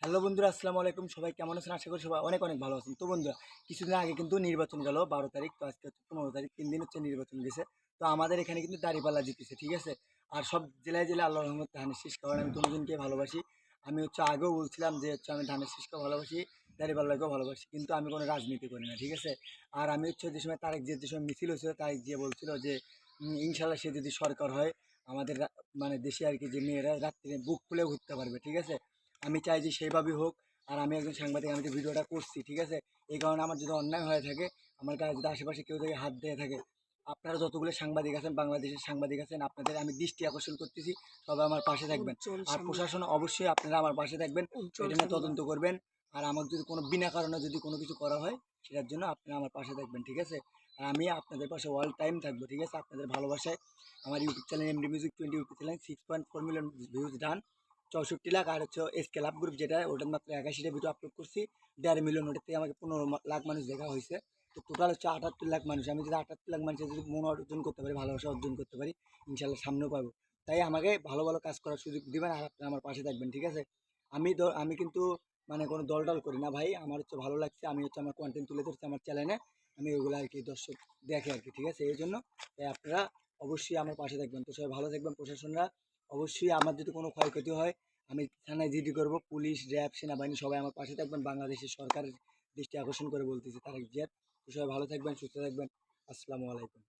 Hello বন্ধুরা, আসসালামু আলাইকুম। সবাই কেমন আছেন? আশা করি সবাই অনেক অনেক ভালো আছেন। তো বন্ধুরা, কিছুদিন আগে কিন্তু নির্বাচন গেল 12 তারিখ। তো আজকে হচ্ছে 15 তারিখ, 3 দিন হচ্ছে নির্বাচন গেছে। তো আমাদের এখানে কিন্তু দাঁড়িপাল্লা জিতেছে, ঠিক আছে। আর সব জেলায় জেলায় আল্লাহর রহমত ধানের শীষ, কারণ আমি দুজনকে ভালোবাসি। আমি হচ্ছে আগেও বলছিলাম যে হচ্ছে আমি ধানের শীষকেও ভালোবাসি, দাঁড়িপাল্লাকেও ভালোবাসি, কিন্তু আমি কোনো রাজনীতি করি না, ঠিক আছে। আর আমি হচ্ছে যে সময় তারেক যে সময় মিছিল হয়েছিল, তারেক যে বলছিল যে ইনশাল্লাহ সে যদি সরকার হয় আমাদের মানে দেশে আর কি, যে মেয়েরা রাত্রে বুক খুলে ঘুরতে পারবে, ঠিক আছে। আমি চাই যে সেইভাবেই হোক। আর আমি একজন সাংবাদিক, আমি যে ভিডিওটা করছি, ঠিক আছে। এই কারণে আমার যদি অন্যায় হয়ে থাকে, আমার গায়ে যদি আশেপাশে কেউ যদি হাত দিয়ে থাকে, আপনারা যতগুলো সাংবাদিক আছেন, বাংলাদেশের সাংবাদিক আছেন, আপনাদের আমি দৃষ্টি আকর্ষণ করতেছি, সবাই আমার পাশে থাকবেন। আর প্রশাসন অবশ্যই আপনারা আমার পাশে থাকবেন, এটা নিয়ে তদন্ত করবেন। আর আমার যদি কোনো বিনা কারণে যদি কোনো কিছু করা হয়, সেটার জন্য আপনারা আমার পাশে থাকবেন, ঠিক আছে। আর আমি আপনাদের পাশে অল টাইম থাকবো, ঠিক আছে। আপনাদের ভালোবাসায় আমার YouTube channel MD music 20 YouTube channel 6.4 million views done, 64 lakh. আর হচ্ছে এসকে লাভ গ্রুপ, যেটা ওটার মাত্র 81টা ভিডিও আপলোড করছি, 1.5 মিলিয়ন। ওটার থেকে আমাকে 15 লাখ মানুষ দেখা হয়েছে। তো টোটাল হচ্ছে 78 লাখ মানুষ। আমি যদি 78 লাখ মানুষের যদি মন অর্জন করতে পারি, ভালোবাসা অর্জন করতে পারি, ইনশাল্লাহ সামনেও পাবো। তাই আমাকে ভালো ভালো কাজ করার সুযোগ দিবেন, আর আপনারা আমার পাশে থাকবেন, ঠিক আছে। আমি কিন্তু মানে কোনো দল টল করি না ভাই, আমার হচ্ছে ভালো লাগছে, আমি হচ্ছে আমার কন্টেন্ট তুলে ধরছি আমার চ্যানেলে, আমি ওগুলো আর কি দর্শক দেখে আর কি, ঠিক আছে। এই জন্য তাই আপনারা অবশ্যই আমার পাশে থাকবেন। তো সবাই ভালো থাকবেন। প্রশাসনরা অবশ্যই, আমার যদি কোনো ক্ষয়ক্ষতি হয়, আমি থানায় জিডি করব। পুলিশ, র্যাব, সেনাবাহিনী সবাই আমার পাশে থাকবেন। বাংলাদেশের সরকারের দৃষ্টি আকর্ষণ করে বলতেছি, তারেক জিয়ার। তো সবাই ভালো থাকবেন, সুস্থ থাকবেন। আসসালামু আলাইকুম।